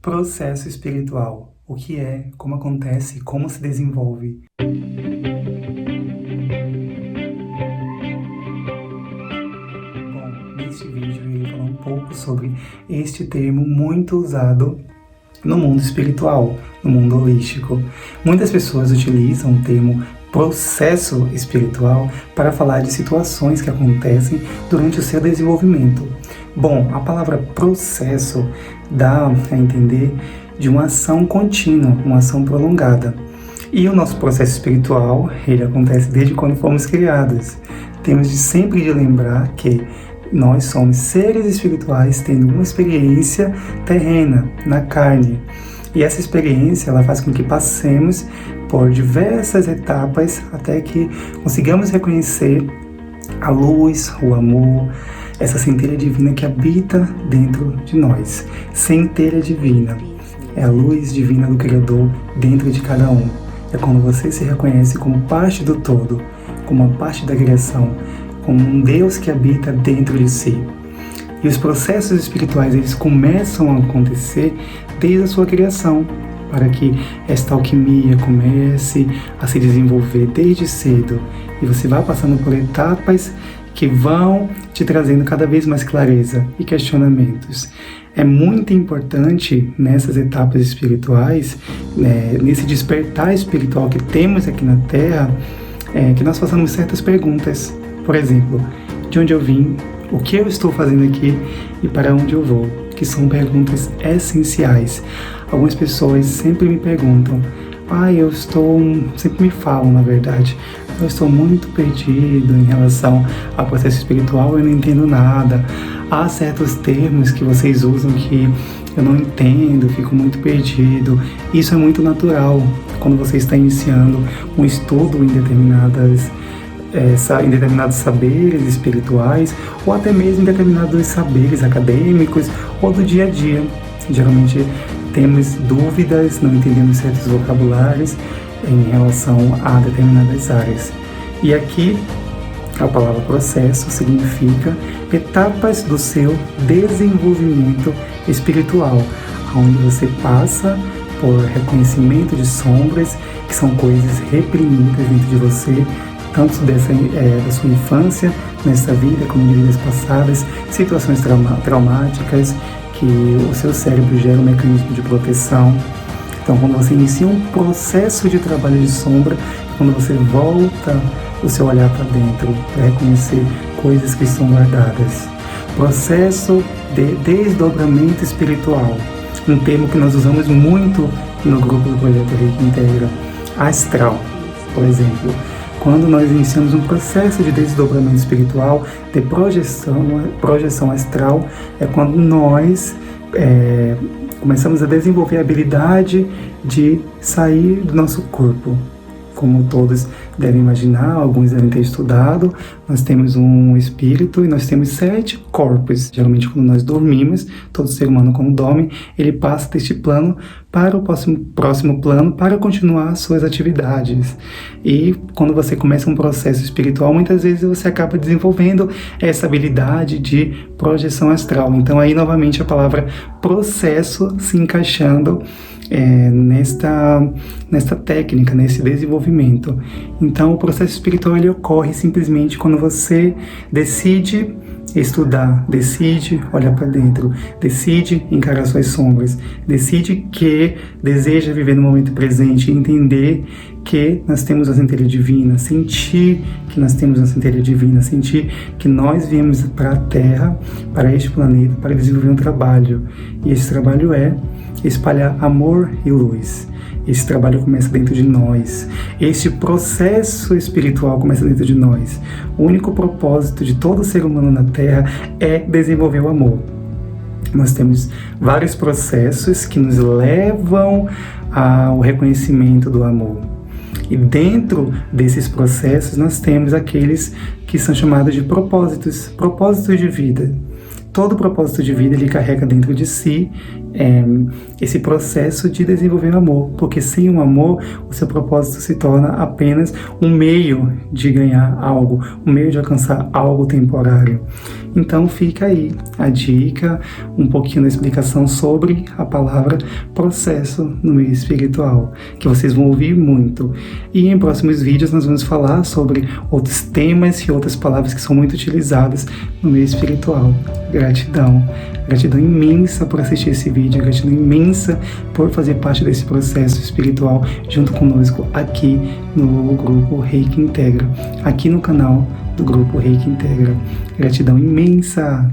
Processo espiritual. O que é, como acontece, como se desenvolve. Bom, neste vídeo eu irei falar um pouco sobre este termo muito usado no mundo espiritual, no mundo holístico. Muitas pessoas utilizam o termo processo espiritual para falar de situações que acontecem durante o seu desenvolvimento. Bom, a palavra processo dá a entender de uma ação contínua, uma ação prolongada. E o nosso processo espiritual, ele acontece desde quando fomos criados. Temos de sempre de lembrar que nós somos seres espirituais tendo uma experiência terrena, na carne. E essa experiência, ela faz com que passemos por diversas etapas até que consigamos reconhecer a luz, o amor, essa centelha divina que habita dentro de nós. Centelha divina é a luz divina do Criador dentro de cada um. É quando você se reconhece como parte do todo, como uma parte da criação, como um Deus que habita dentro de si. E os processos espirituais, eles começam a acontecer desde a sua criação, para que esta alquimia comece a se desenvolver desde cedo. E você vai passando por etapas que vão te trazendo cada vez mais clareza e questionamentos. É muito importante nessas etapas espirituais, nesse despertar espiritual que temos aqui na Terra, que nós façamos certas perguntas. Por exemplo, de onde eu vim, o que eu estou fazendo aqui e para onde eu vou, que são perguntas essenciais. Algumas pessoas sempre me perguntam, sempre me falam, na verdade, eu estou muito perdido em relação ao processo espiritual, eu não entendo nada. Há certos termos que vocês usam que eu não entendo, fico muito perdido. Isso é muito natural quando você está iniciando um estudo em determinados saberes espirituais ou até mesmo em determinados saberes acadêmicos ou do dia a dia. Geralmente temos dúvidas, não entendemos certos vocabulários em relação a determinadas áreas. E aqui a palavra processo significa etapas do seu desenvolvimento espiritual, onde você passa por reconhecimento de sombras, que são coisas reprimidas dentro de você, tanto da sua infância, nessa vida, como de vidas passadas, situações traumáticas, que o seu cérebro gera um mecanismo de proteção. Então, quando você inicia um processo de trabalho de sombra, quando você volta o seu olhar para dentro, para reconhecer coisas que estão guardadas. Processo de desdobramento espiritual, um termo que nós usamos muito no grupo do Projeto Reiki Integra, astral, por exemplo. Quando nós iniciamos um processo de desdobramento espiritual, de projeção astral, é quando nós começamos a desenvolver a habilidade de sair do nosso corpo. Como todos devem imaginar, alguns devem ter estudado, nós temos um espírito e nós temos 7 corpos. Geralmente, quando nós dormimos, todo ser humano, quando dorme, ele passa deste plano para o próximo plano para continuar suas atividades. E quando você começa um processo espiritual, muitas vezes você acaba desenvolvendo essa habilidade de projeção astral. Então, aí, novamente, a palavra processo se encaixando nesta técnica, nesse desenvolvimento. Então, o processo espiritual ele ocorre simplesmente quando você decide estudar, decide olhar para dentro, decide encarar suas sombras, decide que deseja viver no momento presente, entender que nós temos a centelha divina, sentir que nós temos a centelha divina, sentir que nós viemos para a Terra, para este planeta, para desenvolver um trabalho. E esse trabalho é espalhar amor e luz. Esse trabalho começa dentro de nós. Este processo espiritual começa dentro de nós. O único propósito de todo ser humano na Terra é desenvolver o amor. Nós temos vários processos que nos levam ao reconhecimento do amor. E dentro desses processos nós temos aqueles que são chamados de propósitos de vida. Todo propósito de vida ele carrega dentro de si esse processo de desenvolver amor, porque sem o amor, o seu propósito se torna apenas um meio de ganhar algo, um meio de alcançar algo temporário. Então fica aí a dica, um pouquinho da explicação sobre a palavra processo no meio espiritual, que vocês vão ouvir muito. E em próximos vídeos nós vamos falar sobre outros temas e outras palavras que são muito utilizadas no meio espiritual. Gratidão. Gratidão imensa por assistir esse vídeo, gratidão imensa por fazer parte desse processo espiritual junto conosco aqui no grupo Reiki Integra, aqui no canal do grupo Reiki Integra. Gratidão imensa!